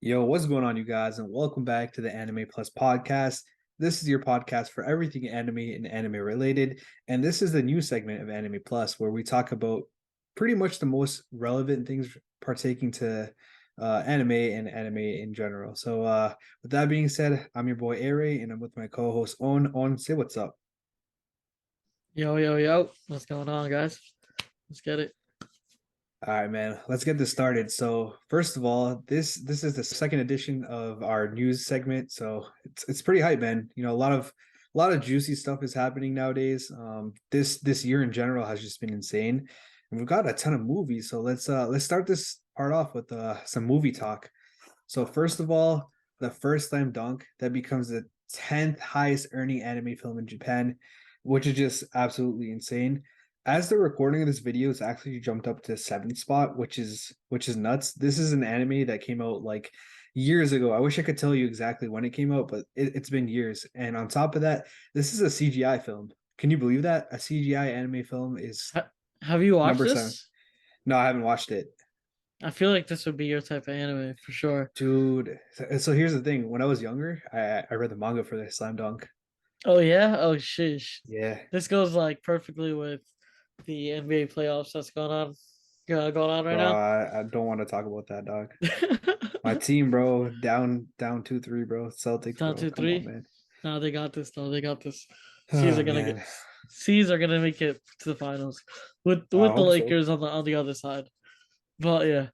Yo, what's going on, you guys, and welcome back to the Anime Plus podcast. This is your podcast for everything anime and anime related, and this is the new segment of Anime Plus where we talk about pretty much the most relevant things partaking to anime and anime in general. So, with that being said, I'm your boy Aray, and I'm with my co-host On. On, say what's up. Yo, yo, yo. What's going on, guys? Let's get it. All right, man. Let's get this started. So, first of all, this is the second edition of our news segment. So it's pretty hype, man. You know, a lot of juicy stuff is happening nowadays. This year in general has just been insane, and we've got a ton of movies. So let's start this part off with some movie talk. So first of all, the first slam dunk that becomes the 10th highest earning anime film in Japan, which is just absolutely insane. As the recording of this video, it's actually jumped up to seventh spot, which is nuts. This is an anime that came out like years ago. I wish I could tell you exactly when it came out, but it's been years. And on top of that, this is a CGI film. Can you believe that? A CGI anime film is Have you watched number seven. this? No, I haven't watched it. I feel like this would be your type of anime for sure. Dude, so here's the thing. When I was younger, I read the manga for the Slam Dunk. Oh yeah? Oh sheesh. Yeah. This goes like perfectly with the NBA playoffs that's going on right Bro, now. I don't want to talk about that, dog. My team, bro, down 2-3, bro. Celtics, Down bro. to Come on, three. man. No, they got this. No, they got this. C's Oh are gonna get man. C's are gonna make it to the finals with I the hope so. Lakers on the other side. But yeah.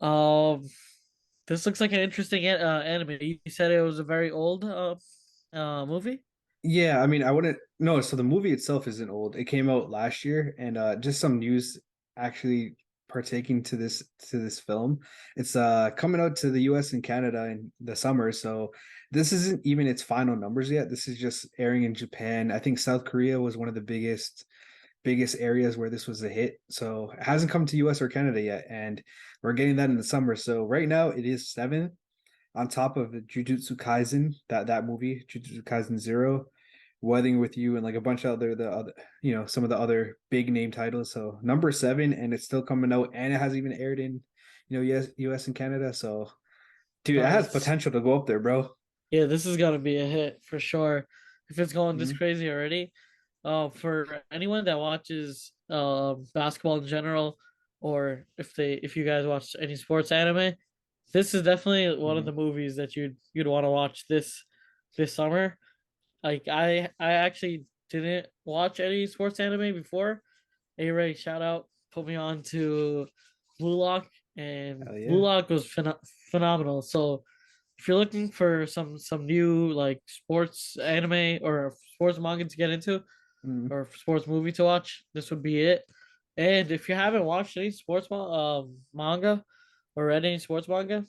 Um this looks like an interesting anime. You said it was a very old movie. Yeah, I mean, I wouldn't no, so the movie itself isn't old. It came out last year, and just some news actually partaking to this film. It's coming out to the US and Canada in the summer, so this isn't even its final numbers yet. This is just airing in Japan. I think South Korea was one of the biggest areas where this was a hit. So it hasn't come to US or Canada yet, and we're getting that in the summer. So right now it is seventh on top of Jujutsu Kaisen, that movie, Jujutsu Kaisen Zero, Weathering with You, and like a bunch of other some of the other big name titles. So number seven, and it's still coming out, and it hasn't even aired in US and Canada. So dude, it has Nice. potential to go up there, bro. Yeah, this is gonna be a hit for sure. If it's going this Mhm. crazy already, for anyone that watches basketball in general, or if you guys watch any sports anime, this is definitely one of the Mhm. movies that you'd want to watch this summer. Like I actually didn't watch any sports anime before. A-Ray, shout out, put me on to Blue Lock, and Hell Blue yeah. Lock was phenomenal. So if you're looking for some new like sports anime or sports manga to get into Mhm. or sports movie to watch, this would be it. And if you haven't watched any manga or read any sports manga,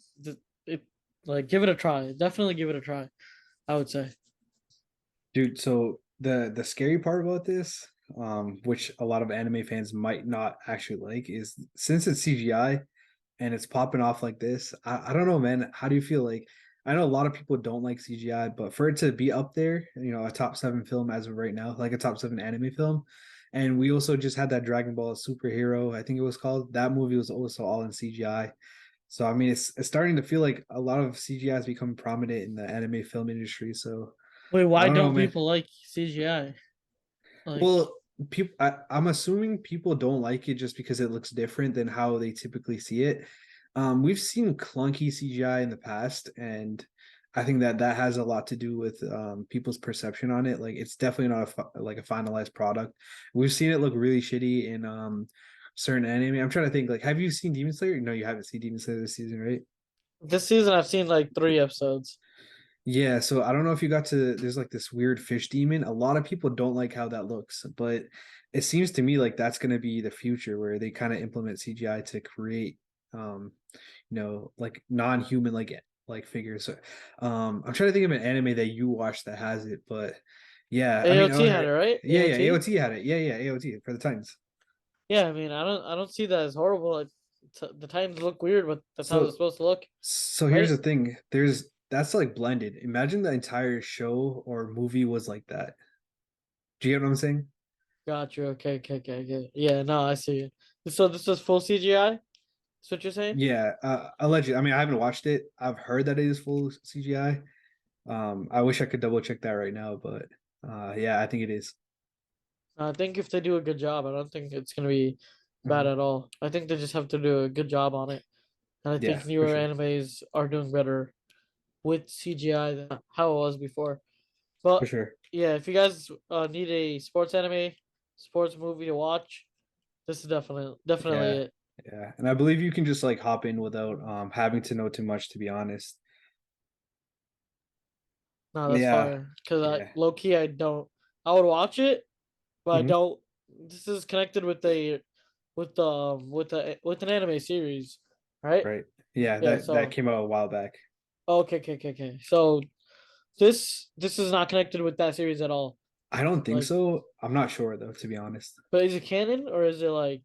it like give it a try. Definitely give it a try, I would say. Dude, so the scary part about this, which a lot of anime fans might not actually like, is since it's CGI and it's popping off like this, I don't know, man. How do you feel like I know a lot of people don't like CGI, but for it to be up there, a top seven film as of right now, like a top seven anime film. And we also just had that Dragon Ball superhero, I think it was called. That movie was also all in CGI. So I mean it's starting to feel like a lot of CGI has become prominent in the anime film industry. So Wait, I why don't know, don't man. people like CGI? Like, Well, people, I'm assuming people don't like it just because it looks different than how they typically see it. We've seen clunky CGI in the past, and I think that has a lot to do with people's perception on it. Like, it's definitely not like a finalized product. We've seen it look really shitty in certain anime. I'm trying to think. Like, have you seen Demon Slayer? No, you haven't seen Demon Slayer this season, right? this season I've seen like 3 episodes. Yeah, so I don't know if you got to there's like this weird fish demon. A lot of people don't like how that looks, but it seems to me like that's going to be the future where they kind of implement CGI to create like non-human like figures. So, I'm trying to think of an anime that you watch that has it, but yeah, I mean, AOT had it, right? yeah, AOT? AOT had it. Yeah, AOT for the Titans. Yeah, I mean, I don't see that as horrible. Like, the Titans look weird, but that's how they're So supposed to look, so here's the right? thing. That's like blended. Imagine the entire show or movie was like that. Do you get what I'm saying? Got you. Okay, okay, okay, okay. Yeah, no, I see it. So this was full CGI. That's what you're saying? Yeah, allegedly. I mean, I haven't watched it. I've heard that it is full CGI. I wish I could double check that right now, but yeah, I think it is. I think if they do a good job, I don't think it's gonna be bad Mhm. at all. I think they just have to do a good job on it. And I Yeah, think for newer sure, animes are doing better with CGI than how it was before. for But sure. yeah, if you guys need a sports anime, sports movie to watch, this is definitely Yeah, it. yeah, and I believe you can just like hop in without having to know too much, to be honest. No, that's Yeah, fire. Cause I yeah. low key I don't. I would watch it, but I Hmm. don't. This is connected with with an anime series, right? Right. Yeah, Yeah. that So came out a while back. okay. So this is not connected with that series at all. I don't think Like, so. I'm not sure though, to be honest. but is it canon or is it like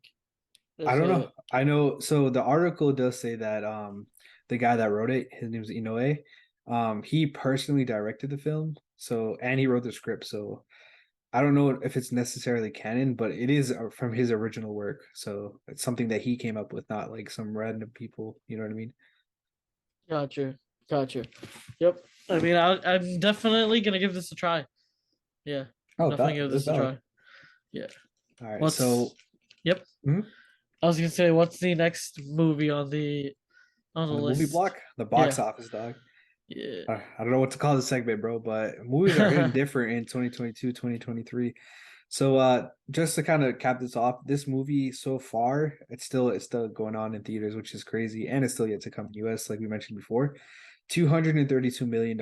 I is don't know. it? I know. So the article does say that the guy that wrote it, his name's Inoue, he personally directed the film. So and he wrote the script. So I don't know if it's necessarily canon, but it is from his original work. So it's something that he came up with, not like some random people. You know what I mean? Gotcha, gotcha. Yep. I mean, I'm definitely gonna give this a try. Yeah, I'm Oh, definitely give that's this a valid. try. Yeah. All right. What's? So Yep. mhm, I was gonna say, what's the next movie on the on the movie list? block, the box Yeah. office, dog. Yeah. I don't know what to call this segment, bro, but movies are hitting different in 2022, 2023. So just to kind of cap this off, this movie so far, it's still going on in theaters, which is crazy, and it's still yet to come in US, like we mentioned before. $232 million.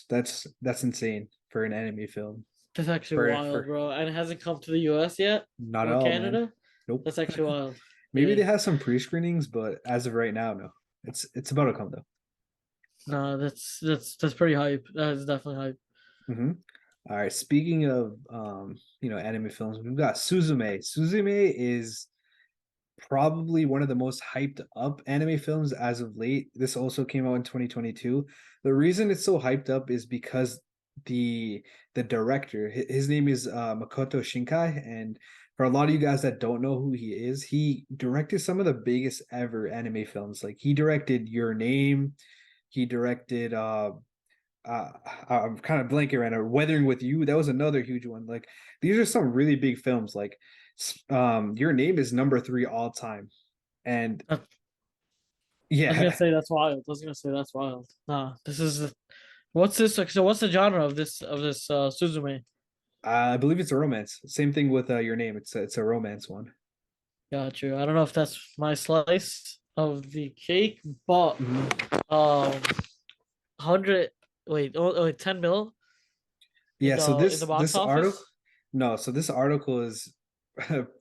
That's insane for an anime film. That's actually For wild, bro. And it hasn't come to the US yet not at or all, man. Canada. Nope. That's actually wild. Maybe they Yeah. have some pre-screenings, but as of right now, no. It's about to come though. No, that's pretty hype. That is definitely hype. Hmm. All right. Speaking of anime films, we've got Suzume. Suzume is probably one of the most hyped up anime films as of late. This also came out in 2022. The reason it's so hyped up is because the director, his name is Makoto Shinkai, and for a lot of you guys that don't know who he is, he directed some of the biggest ever anime films. Like he directed Your Name, he directed uh I'm kind of blanking right now. Weathering with You, that was another huge one. Like these are some really big films. Like Your Name is number 3 all time, and I was gonna yeah, say that's wild. I was gonna say that's wild. Nah, this is what's this? So what's the genre of this Suzume? I believe it's a romance. Same thing with Your Name. It's a romance one. Got you. I don't know if that's my slice of the cake, but Mhm. 100 wait 10 mil Yeah. So in the this box this article, office. no. So this article is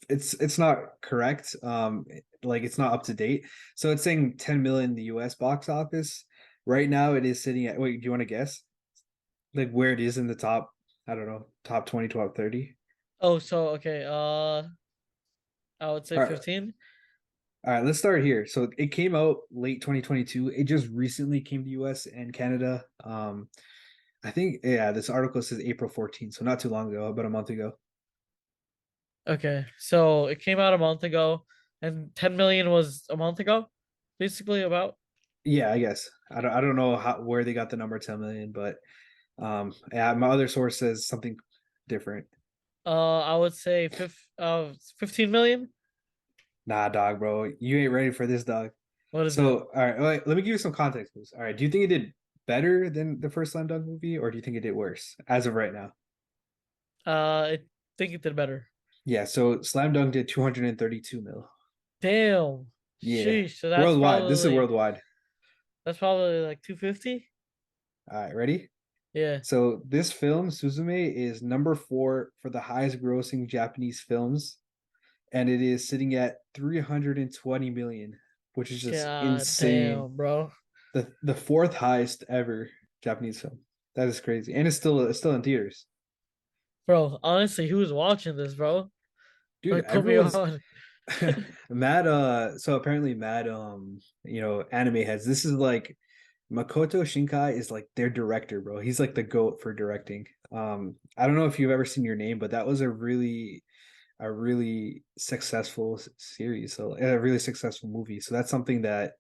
it's not correct. Like it's not up to date. So it's saying 10 million in the U.S. box office. Right now, it is sitting at. Wait, do you want to guess? Like where it is in the top, I don't know, top 20, top 30. Oh, so okay. I would say All right. 15. All right, let's start here. So it came out late 2022. It just recently came to US and Canada. I think yeah, this article says April 14th, so not too long ago, about a month ago. Okay, so it came out a month ago, and 10 million was a month ago, basically about. Yeah, I guess. I don't know where they got the number 10 million, but yeah, my other source says something different. I would say 15 million. Nah, dog, bro. You ain't ready for this, dog. What is it? So, all right, wait, let me give you some context, please. All right, do you think it did better than the first Slam Dunk movie, or do you think it did worse as of right now? I think it did better. Yeah, so Slam Dunk did 232 mil. Damn. Yeah, Sheesh. So worldwide. This is worldwide. that's probably like 250. All right, ready? Yeah. So this film, Suzume, is number 4 for the highest grossing Japanese films, and it is sitting at 320 million, which is just God insane. damn, bro. The fourth highest ever Japanese film. That is crazy, and it's still in theaters, Bro, honestly, who's watching this, bro? dude. Like, put me Everyone's on. mad. So apparently mad. Anime heads. This is like Makoto Shinkai is like their director, bro. He's like the goat for directing. I don't know if you've ever seen Your Name, but that was a really successful series, so a really successful movie. So that's something that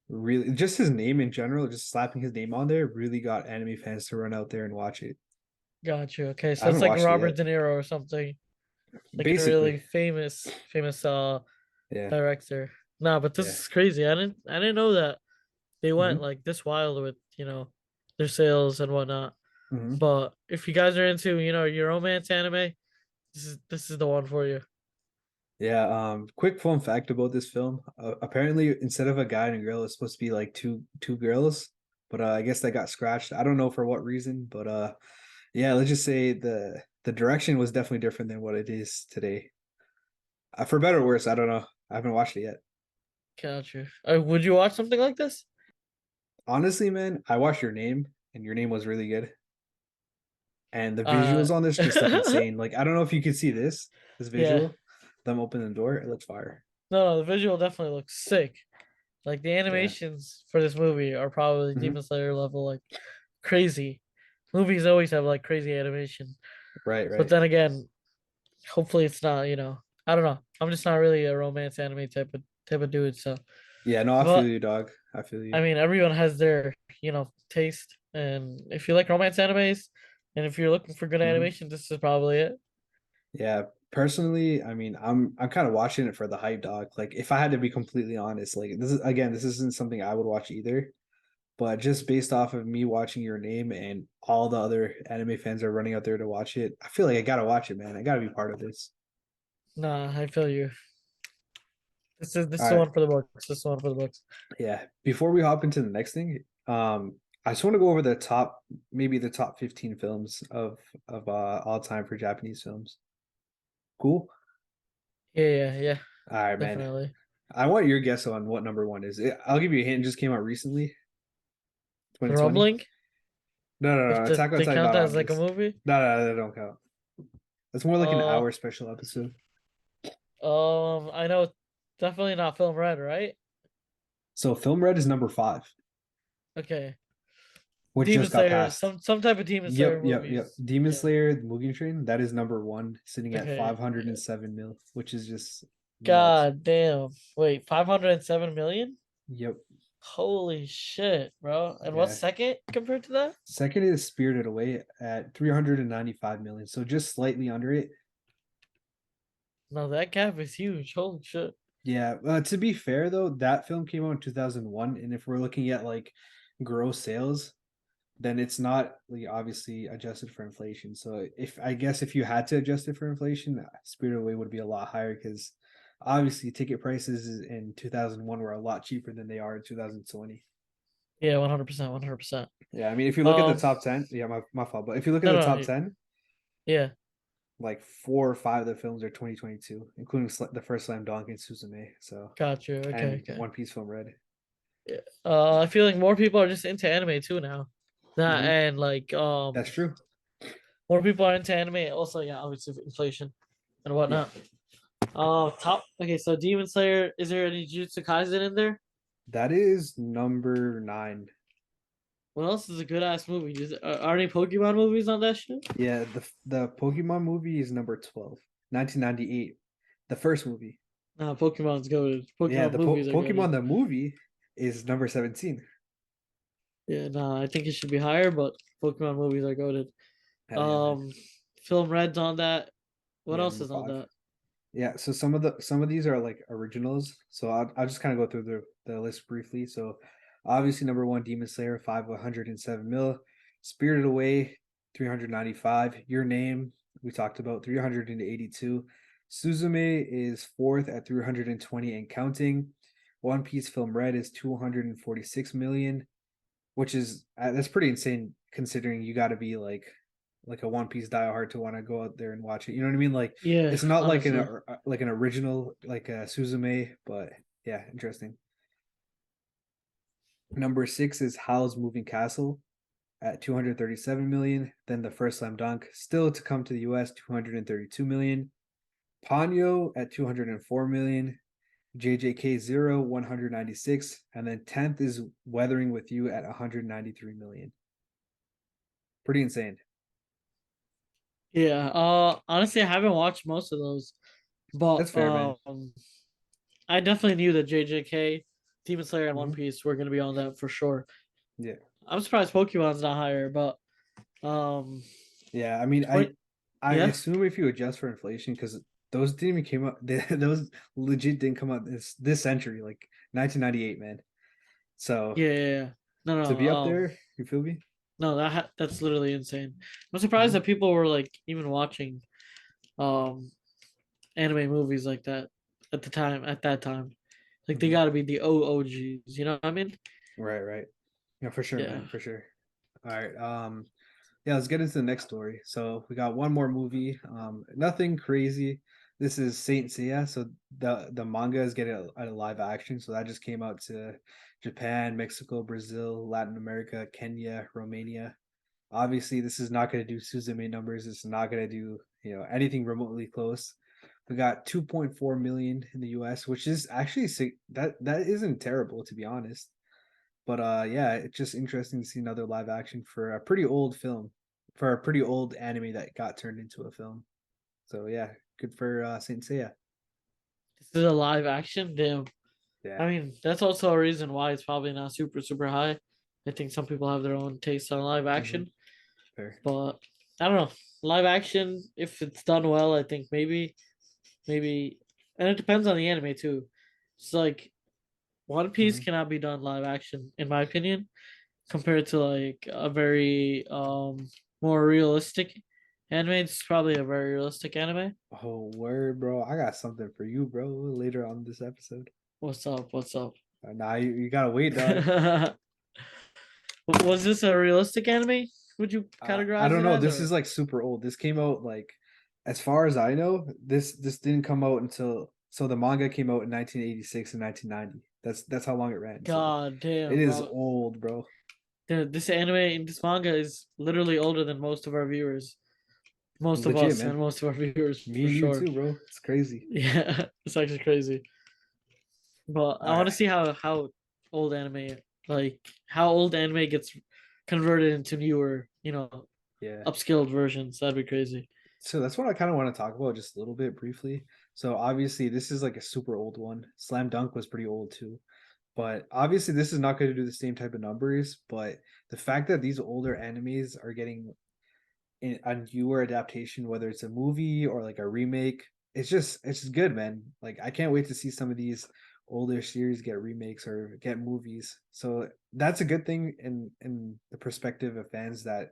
really just his name in general, just slapping his name on there, really got anime fans to run out there and watch it. Got you. Okay, I so it's haven't like watched it Robert yet. De Niro or something, like a Basically, really famous yeah, director. Nah, but this yeah. is crazy. I didn't know that they went Hmm. like this wild with, their sales and whatnot. Hmm. But if you guys are into, your romance anime, this is the one for you. Yeah. Quick fun fact about this film. Apparently, instead of a guy and a girl, it's supposed to be like two girls, but I guess they got scratched. I don't know for what reason, but yeah. Let's just say the direction was definitely different than what it is today. For better or worse, I don't know. I haven't watched it yet. Got you. Would you watch something like this? Honestly, man, I watched Your Name, and Your Name was really good. And the Uh, visuals on this just look insane. Like I don't know if you can see this yeah. visual, them opening the door. It looks fire. No, the visual definitely looks sick. Like the Yeah. animations for this movie are probably Hmm. Demon Slayer level, like crazy. Movies always have like crazy animation. Right. But Right. then again, hopefully it's not, I don't know. I'm just not really a romance anime type of dude, so Yeah. No, I feel but you, dog. I feel I you. mean everyone has their, taste. And if you like romance animes and if you're looking for good Hmm. animation, this is probably it. Yeah. Personally, I mean, I'm kind of watching it for the hype, dog. Like, if I had to be completely honest, like this is again, this isn't something I would watch either. But just based off of me watching Your Name and all the other anime fans are running out there to watch it, I feel like I gotta watch it, man. I gotta be part of this. Nah, I feel you. This is All the right. one for the books. This is the one for the books. Yeah. Before we hop into the next thing, I just want to go over the top, maybe the top 15 films of all time for Japanese films. Cool. Yeah, All right, man. definitely. I want your guess on what number one is. I'll give you a hint. It just came out recently, The 2020. Rumbling, No, no, if no. Attack on they Titan's count not that on as like a this. movie. No, no, no, they don't count. It's more like an Uh, hour special episode. I know definitely not Film Red, right? So Film Red is number five, Okay. which Demon just got Slayer, passed. some type of Demon Yep, Slayer yep, yep. movies. Demon Yeah. Slayer, the Mugen Train, that is number one, sitting at Okay. Yeah. 507 mil, which is just nuts. God damn. Wait, 507 million? Yep. Holy shit, bro. And what's Yeah. second compared to that? Second is Spirited Away at 395 million, so just slightly under it. No, that gap is huge. Holy shit. Yeah, to be fair though, that film came out in 2001, and if we're looking at like gross sales, then it's not like obviously adjusted for inflation. So if I guess if you had to adjust it for inflation, Spirited Away would be a lot higher because obviously ticket prices in 2001 were a lot cheaper than they are in 2020. Yeah, 100%, 100%. Yeah, I mean if you look at the Um, top 10, yeah, my fault, but if you look at no, the no, top 10, yeah, like four or five of the films are 2022, including the first Slam Dunk and Suzume. So got you. Okay, and okay. One Piece Film Red. Yeah. I feel like more people are just into anime too now. That Hmm. and like That's true. more people are into anime. Also, yeah, obviously inflation and Yeah, whatnot. Top. Okay, so Demon Slayer. Is there any Jujutsu Kaisen in there? that is number nine. What else is a good ass movie? Are any Pokemon movies on that shit? Yeah, the Pokemon movie is number 12, 1998. The first movie. Nah, Pokemon's goaded. Yeah, Pokemon the movies are Pokemon goaded. the movie is number 17. Yeah, nah, I think it should be higher, but Pokemon movies are goaded. Hell yeah, man. Um, Film Red's on that. What Yeah, else number is on five. that? Yeah, so some of these are like originals. So I'll just kind of go through the list briefly. So obviously number one, Demon Slayer, 507 mil. Spirited Away, 395. Your Name, we talked about 382. Suzume is fourth at 320 and counting. One Piece Film Red is 246 million, which is that's pretty insane considering you got to be like a One Piece diehard to want to go out there and watch it. You know what I mean? Like Yeah, it's not honestly. like an original like a Suzume, but yeah, interesting. Number six is Howl's Moving Castle at 237 million. Then the first Slam Dunk, still to come to the US, 232 million. Ponyo at 204 million. JJK Zero 196, and then 10th is Weathering with You at 193 million. Pretty insane. Yeah. Honestly, I haven't watched most of those. But That's fair, man. I definitely knew that JJK, Demon Slayer, and One Hmm. Piece were gonna be on that for sure. Yeah, I'm surprised Pokemon's not higher, but um, yeah. I mean, what? I Yeah, assume if you adjust for inflation, because those didn't even came out. Those legit didn't come out this century, like 1998, man. So yeah, yeah, yeah. No, to no, be up there, you feel me? no. That's literally insane. I'm surprised that Hmm. people were like even watching um anime movies like that at the time. At that time, like they Hmm. got to be the OOGs. You know what I mean? Right, right. Yeah, for sure, Yeah. man, for sure. All right. Yeah, let's get into the next story. So we got one more movie. Nothing crazy. This is Saint Seiya. So the manga is getting a live action. So that just came out to Japan, Mexico, Brazil, Latin America, Kenya, Romania. Obviously, this is not going to do Suzume numbers. It's not going to do anything remotely close. We got 2.4 million in the U.S., which is actually that isn't terrible to be honest. But yeah, it's just interesting to see another live action for a pretty old film, for a pretty old anime that got turned into a film. So yeah, good for Saint Seiya. This is a live action. Damn. Yeah. I mean, that's also a reason why it's probably not super, super high. I think some people have their own taste on live Mm-hmm. action, Fair. but I don't know. Live action, if it's done well, I think maybe, and it depends on the anime too. It's like One Piece Mm-hmm. cannot be done live action, in my opinion, compared to like a very more realistic anime. It's probably a very realistic anime. Oh word, bro! I got something for you, bro. Later on this episode. What's up? What's up? Nah, you gotta wait, dog. Was this a realistic anime? Would you I categorize don't it know. as, This or is like super old. This came out like, as far as I know, this didn't come out until the manga came out in 1986 and 1990. That's how long it ran. So God it damn, is bro? old, bro. This anime and this manga is literally older than most of our viewers, most of Legit, us, man. and most of our viewers Me for and you sure. too, bro. It's crazy. Yeah, it's actually crazy. But All I want to right. see how old anime, like how old anime gets converted into newer, Yeah. upscaled versions. That'd be crazy. So that's what I kind of want to talk about just a little bit briefly. So obviously this is like a super old one. Slam Dunk was pretty old too. But obviously this is not going to do the same type of numbers, but the fact that these older animes are getting a newer adaptation, whether it's a movie or like a remake, it's just good, man. Like I can't wait to see some of these older series get remakes or get movies. So that's a good thing in the perspective of fans that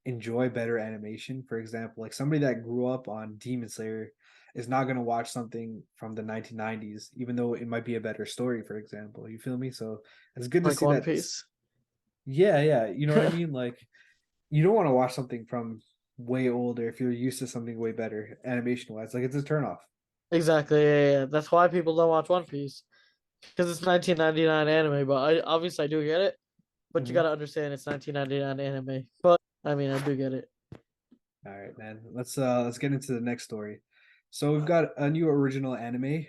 enjoy better animation. For example, like somebody that grew up on Demon Slayer is not going to watch something from the 1990s, even though it might be a better story, for example. You feel me? So it's good to Like see One that. Piece. Yeah, yeah. You know what I mean? Like you don't want to watch something from way older if you're used to something way better animation wise. Like it's a turnoff. Exactly. Yeah, yeah. That's why people don't watch One Piece because it's 1999 anime. But I do get it. But you Mm-hmm. gotta understand it's 1999 anime. But I mean, I do get it. All right, man. Let's get into the next story. So we've got a new original anime,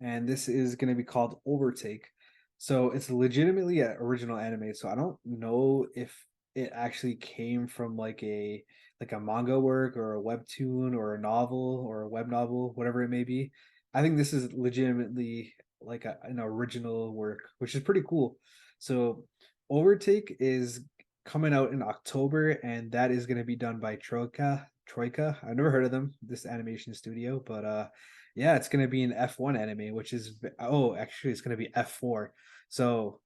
and this is going to be called Overtake. So it's legitimately an original anime. So I don't know if it actually came from like a manga work or a webtoon or a novel or a web novel, whatever it may be. I think this is legitimately like an original work, which is pretty cool. So Overtake is coming out in October, and that is going to be done by Troika. Troika. I've never heard of them, this animation studio, but yeah, it's going to be an F1 anime, which is actually it's going to be F4. So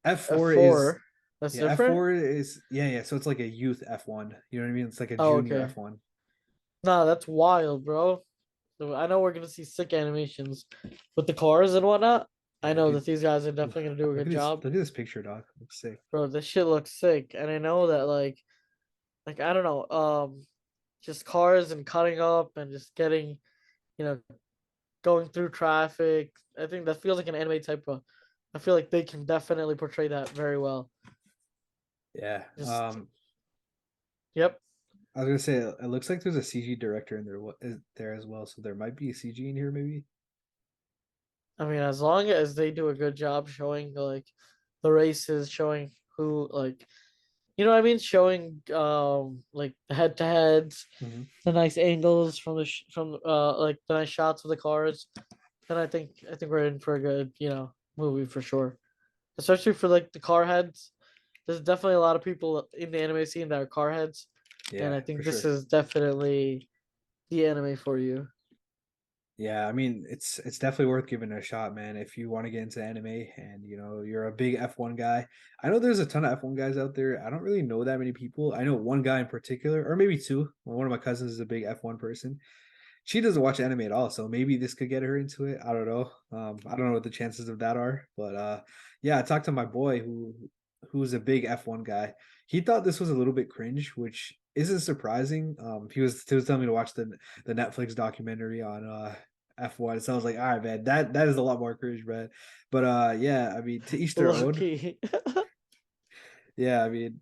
F4 is F4. That's yeah, different. F4 is yeah. So it's like a youth F1. You know what I mean? It's like a Oh, junior okay. F1. Nah, that's wild, bro. So I know we're gonna see sick animations with the cars and whatnot. I Yeah, know dude. that these guys are definitely gonna do a Look good at this. job, Look at this picture, dog. Looks sick. bro. This shit looks sick, and I know that like I don't know, just cars and cutting up and just getting, you know, going through traffic. I think that feels like an anime type of. I feel like they can definitely portray that very well. Yeah. Just yep. I was gonna say it looks like there's a CG director in there as well, so there might be a CG in here, maybe. I mean, as long as they do a good job showing like the races, showing who like you know what I mean, showing like the head to heads, Mhm. the nice angles from from like the nice shots of the cars. Then I think we're in for a good, movie for sure. Especially for like the car heads. There's definitely a lot of people in the anime scene that are car heads, and Yeah, I for think this sure. is definitely the anime for you. Yeah, I mean, it's definitely worth giving it a shot, man. If you want to get into anime and you're a big F1 guy. I know there's a ton of F1 guys out there. I don't really know that many people. I know one guy in particular, or maybe two. Well, one of my cousins is a big F1 person. She doesn't watch anime at all, so maybe this could get her into it. I don't know. I don't know what the chances of that are, but yeah, I talked to my boy who's a big F1 guy. He thought this was a little bit cringe, which isn't surprising. He was telling me to watch the Netflix documentary on F1. So I was like, all right, man, that is a lot more cringe, man. But yeah, I mean, to each their own. Lucky. Yeah, I mean,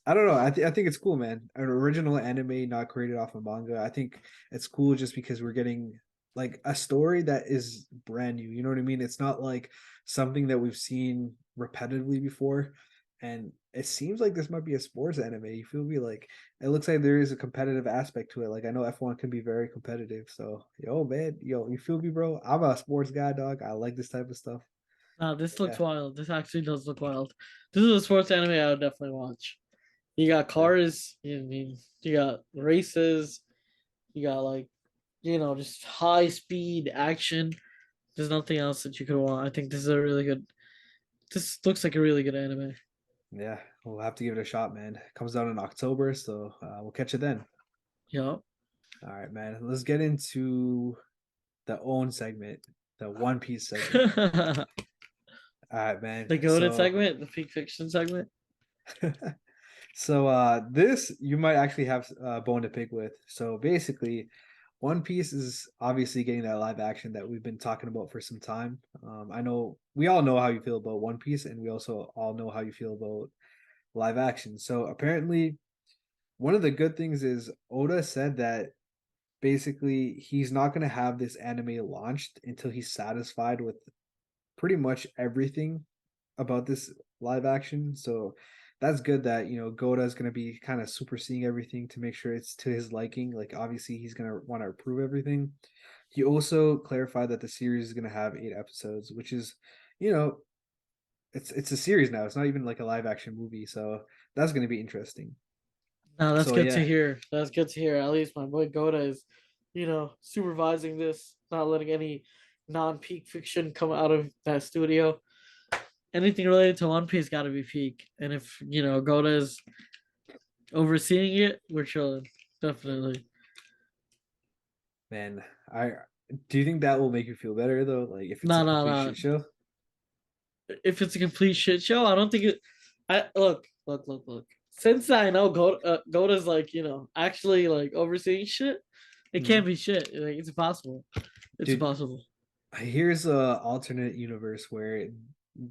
I don't know. I think it's cool, man. An original anime not created off of manga. I think it's cool just because we're getting like a story that is brand new. You know what I mean? It's not like something that we've seen repetitively before. And it seems like this might be a sports anime. You feel me? Like it looks like there is a competitive aspect to it. Like I know F1 can be very competitive. So yo, man, yo, you feel me, bro? I'm a sports guy, dog. I like this type of stuff. Nah, this looks Yeah. wild. This actually does look wild. This is a sports anime I would definitely watch. You got Yeah. cars, you got races, you got like, just high speed action. There's nothing else that you could want. I think this is a really good. This looks like a really good anime. Yeah, we'll have to give it a shot, man. It comes out in October, so we'll catch it then. Yeah. All right, man. Let's get into the own segment, the One Piece segment. The All right, man. goaded segment, the peak fiction segment. This you might actually have a bone to pick with. So basically, One Piece is obviously getting that live action that we've been talking about for some time. I know we all know how you feel about One Piece, and we also all know how you feel about live action. So apparently, one of the good things is Oda said that basically he's not going to have this anime launched until he's satisfied with pretty much everything about this live action. So that's good that Goda is going to be kind of superseding everything to make sure it's to his liking. Like obviously he's going to want to approve everything. He also clarified that the series is going to have 8 episodes, which is you know it's a series now. It's not even like a live action movie, so that's going to be interesting. No, that's So good to yeah. hear. That's good to hear. At least my boy Goda is, supervising this, not letting any non-peak fiction come out of that studio. Anything related to One Piece got to be peak. And if Goda is overseeing it, we're chilling. Definitely. Man, I do you think that will make you feel better though? Like if it's a No, no, complete no. shit show? If it's a complete shit show, I don't think it. I look. Since I know Goda's like actually like overseeing shit, it can't Mhm. be shit. Like it's impossible. It's Dude, impossible. here's a alternate universe where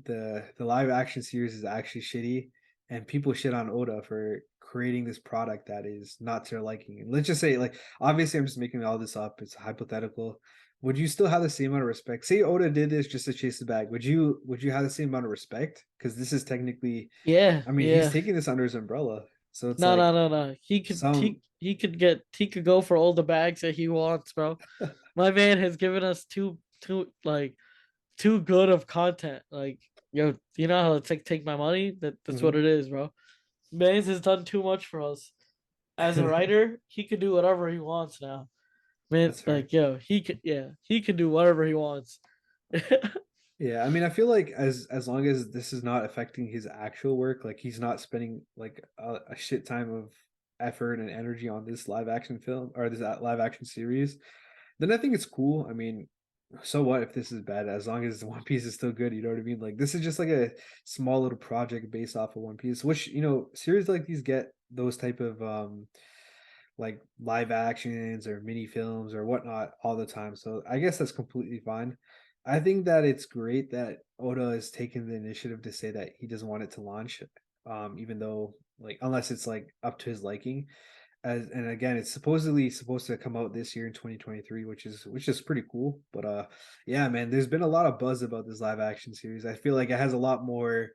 the live action series is actually shitty, and people shit on Oda for creating this product that is not to their liking. And let's just say, like, obviously, I'm just making all this up. It's hypothetical. Would you still have the same amount of respect? Say Oda did this just to chase the bag. Would you have the same amount of respect? Because this is technically, Yeah, I mean, he's yeah. taking this under his umbrella, so it's No, no, like no, no. He could some. he could go for all the bags that he wants, bro. My man has given us too good of content. Like, yo, you know how it's like take my money? That's what Mhm. it is, bro. Maze has done too much for us. As a writer, he could do whatever he wants now. Man, That's fair. like yo, he could do whatever he wants. Yeah, I mean, I feel like as long as this is not affecting his actual work, like he's not spending like a shit time of effort and energy on this live action film or this live action series, then I think it's cool. I mean, so what if this is bad? As long as One Piece is still good, you know what I mean? Like this is just like a small little project based off of One Piece, which series like these get those type of like live actions or mini films or whatnot all the time. So I guess that's completely fine. I think that it's great that Oda has taken the initiative to say that he doesn't want it to launch, even though like unless it's like up to his liking. And again, it's supposedly supposed to come out this year in 2023, which is pretty cool. But yeah, man, there's been a lot of buzz about this live action series. I feel like it has a lot more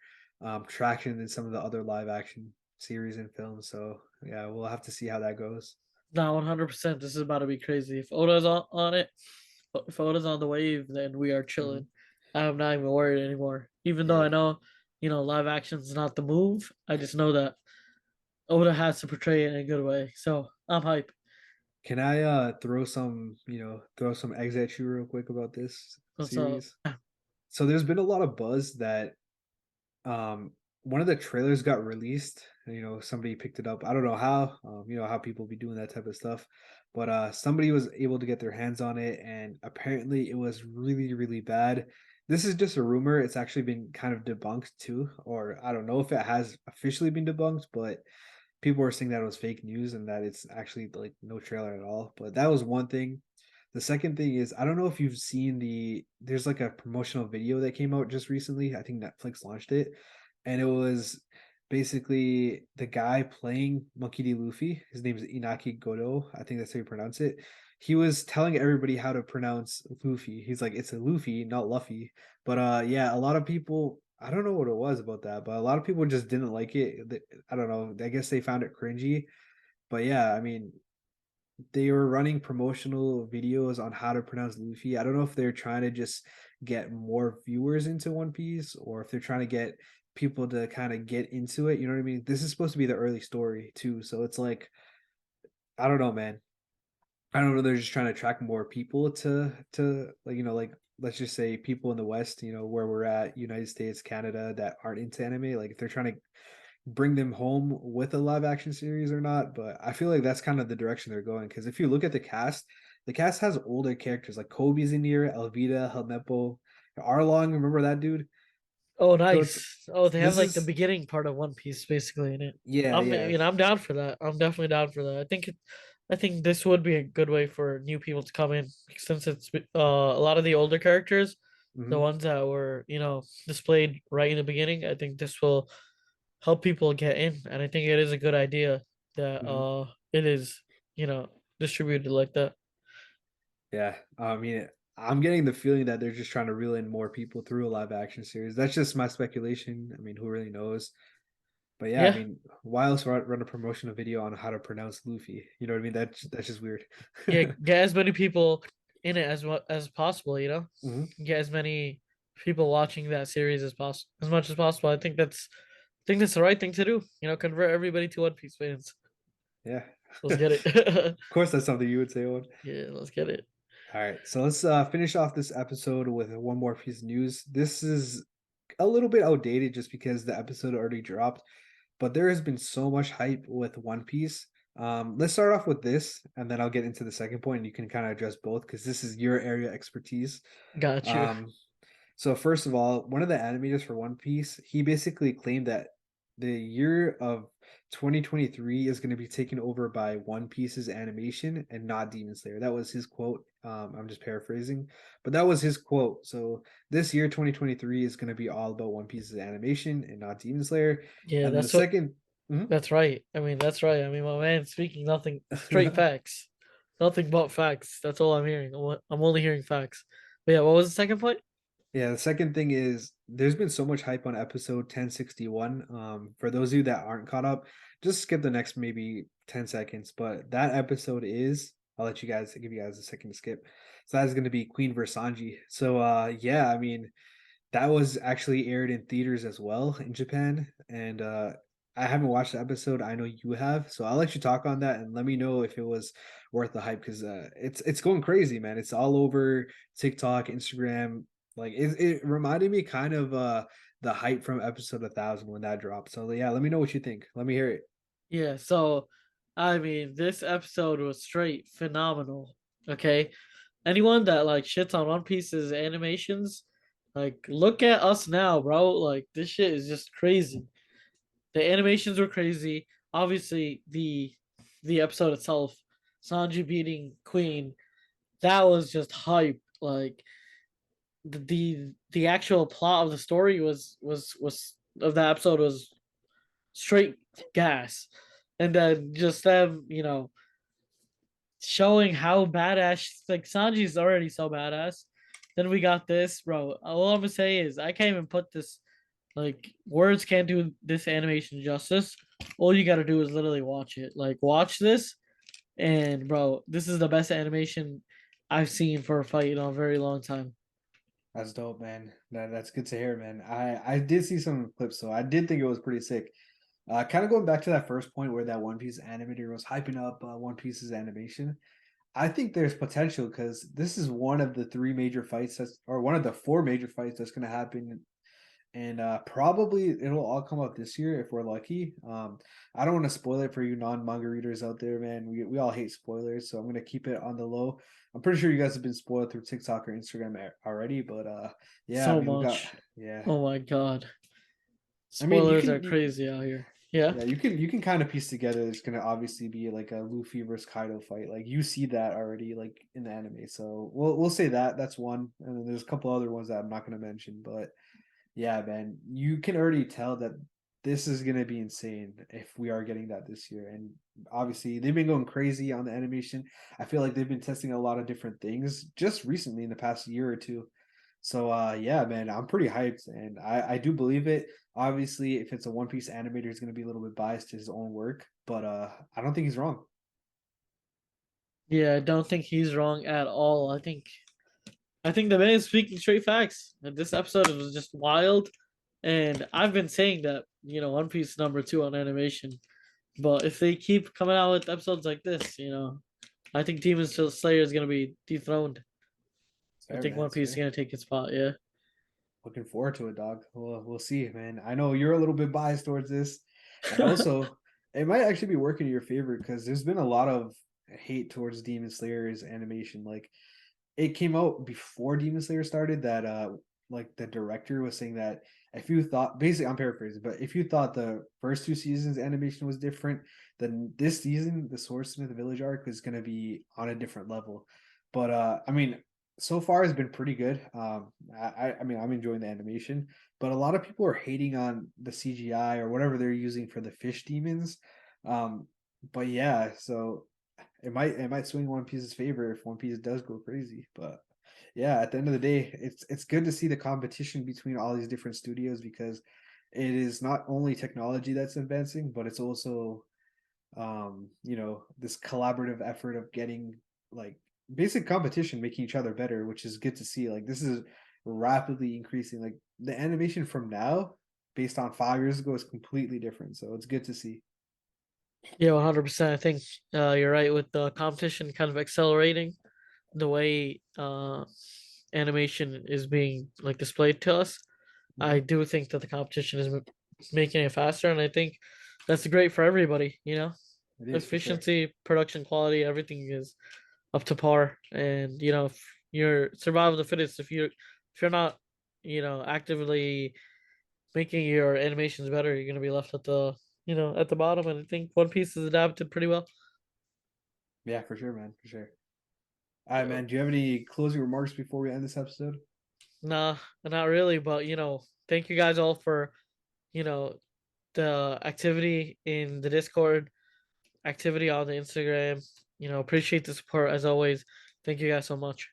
traction than some of the other live action series and film. So yeah, we'll have to see how that goes. Now 100%. This is about to be crazy. If Oda's on it, if Oda's on the wave, then we are Hmm. chilling. I'm not even worried anymore. Even though Yeah. I know, live action's not the move. I just know that Oda has to portray it in a good way. So I'm hype. Can I throw some eggs at you real quick about this What's up? series? So there's been a lot of buzz that um one of the trailers got released. Somebody picked it up. I don't know how. How people be doing that type of stuff. But somebody was able to get their hands on it, and apparently it was really, really bad. This is just a rumor. It's actually been kind of debunked too, or I don't know if it has officially been debunked, but people were saying that it was fake news and that it's actually like no trailer at all. But that was one thing. The second thing is I don't know if you've seen there's like a promotional video that came out just recently. I think Netflix launched it, and it was basically the guy playing Monkey D. Luffy. His name is Inaki Godo. I think that's how you pronounce it. He was telling everybody how to pronounce Luffy. He's like, it's a Luffy, not Luffy. But yeah, a lot of people, I don't know what it was about that, but a lot of people just didn't like it. I don't know. I guess they found it cringy. But yeah, I mean, they were running promotional videos on how to pronounce Luffy. I don't know if they're trying to just get more viewers into One Piece or if they're trying to get people to kind of get into it. You know what I mean? This is supposed to be the early story too. So it's like, I don't know, man. I don't know. They're just trying to attract more people to like, like let's just say people in the West, where we're at, United States, Canada, that aren't into anime. Like if they're trying to bring them home with a live action series or not, but I feel like that's kind of the direction they're going. Because if you look at the cast has older characters like Kobe's in here, Elvita, Helmeppo, Arlong. Remember that dude? Oh, So it's nice. Oh, they have this like the is beginning part of One Piece basically in it. yeah, I'm, yeah. I'm down for that. I'm definitely down for that. I think this would be a good way for new people to come in since it's a lot of the older characters, the Hmm. ones that were displayed right in the beginning. I think this will help people get in, and I think it is a good idea that Hmm. it is you know distributed like that. Yeah. I mean, I'm getting the feeling that they're just trying to reel in more people through a live action series. That's just my speculation. I mean, who really knows? But yeah, I Yeah, mean, why else run a promotional video on how to pronounce Luffy? You know what I mean? That's just weird. yeah. Get as many people in it as possible. Hmm. Get as many people watching that series as possible, as much as possible. I think that's the right thing to do. Convert everybody to One Piece fans. Yeah. Let's get Of it. course, that's something you would say, Owen. Yeah, let's get it. All right, so let's finish off this episode with one more piece of news. This is a little bit outdated just because the episode already dropped, but there has been so much hype with One Piece. Let's start off with this, and then I'll get into the second point, and you can kind of address both because this is your area expertise. Got you. Um, so first of all, one of the animators for One Piece, he basically claimed that the year of 2023 is going to be taken over by One Piece's animation and not Demon Slayer. That was his quote. I'm just paraphrasing, but that was his quote. So this year, 2023, is going to be all about One Piece's animation and not Demon Slayer. Yeah, And then the that's what. second, Mhm. That's right. I mean, that's right. I mean, my man speaking nothing, straight facts, nothing but facts. That's all I'm hearing. I'm only hearing facts. But yeah, what was the second point? Yeah, the second thing is there's been so much hype on episode 1061. For those of you that aren't caught up, just skip the next maybe 10 seconds. But that episode is, I'll let you guys give you guys a second to skip. So that's gonna be Queen versus Sanji. So yeah, I mean that was actually aired in theaters as well in Japan. And I haven't watched the episode. I know you have, so I'll let you talk on that and let me know if it was worth the hype because it's going crazy, man. It's all over TikTok, Instagram. Like it reminded me kind of the hype from episode 1000 when that dropped. So yeah, let me know what you think. Let me hear it. Yeah. So, I mean, this episode was straight phenomenal. Okay, anyone that like shits on One Piece's animations, like look at us now, bro. Like this shit is just crazy. The animations were crazy. Obviously, the episode itself, Sanji beating Queen, that was just hype. Like the actual plot of the story was of the episode was straight gas, and then just them, showing how badass like Sanji's already so badass. Then we got this, bro. All I'm gonna say is I can't even put this. Like words can't do this animation justice. All you gotta do is literally watch it. Like watch this, and bro, this is the best animation I've seen for a fight in a very long time. That's dope, man. That's good to hear, man. I did see some clips, so I did think it was pretty sick. Kind of going back to that first point where that One Piece animator was hyping up One Piece's animation. I think there's potential because this is one of the three major fights that's, or one of the four major fights that's going to happen, and probably it'll all come out this year if we're lucky. I don't want to spoil it for you non-manga readers out there, man. We all hate spoilers, so I'm gonna keep it on the low. I'm pretty sure you guys have been spoiled through TikTok or Instagram already, but yeah, I So mean, we got much. yeah. Oh my god. I mean, Spoilers are crazy out here. Yeah. yeah, you can kind of piece together. It's gonna obviously be like a Luffy versus Kaido fight. Like you see that already, like in the anime. So we'll say that that's one, and then there's a couple other ones that I'm not gonna mention, but yeah, man, you can already tell that this is gonna be insane if we are getting that this year. And obviously, they've been going crazy on the animation. I feel like they've been testing a lot of different things just recently in the past year or two. So yeah, man, I'm pretty hyped, and I do believe it. Obviously, if it's a One Piece animator, he's gonna be a little bit biased to his own work, but I don't think he's wrong. Yeah, I don't think he's wrong at all. I think the man is speaking straight facts. And this episode was just wild. And I've been saying that, One Piece number 2 on animation. But if they keep coming out with episodes like this, I think Demon Slayer is gonna be dethroned. It's I fair, think man. One It's Piece is fair. gonna take its spot, yeah. Looking forward to it, dog. We'll see, man. I know you're a little bit biased towards this, and also it might actually be working in your favor because there's been a lot of hate towards Demon Slayer's animation. Like it came out before Demon Slayer started that like the director was saying that if you thought basically I'm paraphrasing, but if you thought the first two seasons animation was different, then this season the Swordsmith Village arc is gonna be on a different level. But I mean so far has been pretty good. I mean I'm enjoying the animation, but a lot of people are hating on the CGI or whatever they're using for the fish demons. Um, but yeah, so it might swing One Piece's favor if One Piece does go crazy. But yeah, at the end of the day, it's good to see the competition between all these different studios because it is not only technology that's advancing, but it's also this collaborative effort of getting like basic competition, making each other better, which is good to see. Like this is rapidly increasing. Like the animation from now, based on 5 years ago, is completely different. So it's good to see. Yeah, 100%. I think you're right with the competition kind of accelerating the way animation is being like displayed to us. I Mhm. do think that the competition is making it faster, and I think that's great for everybody. It is for sure. Efficiency, production quality, everything is up to par. And if you're survival of the fittest, if you're not, actively making your animations better, you're gonna be left at the bottom. And I think One Piece is adapted pretty well. Yeah, for sure, man, for sure. All right, man. Do you have any closing remarks before we end this episode? Nah, not really, but thank you guys all for you know the activity in the Discord, activity on the Instagram. Appreciate the support as always. Thank you guys so much.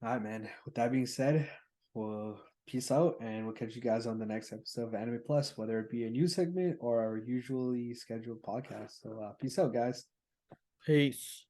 All right, man. With that being said, we'll peace out and we'll catch you guys on the next episode of Anime Plus, whether it be a news segment or our usually scheduled podcast. So, peace out, guys. Peace.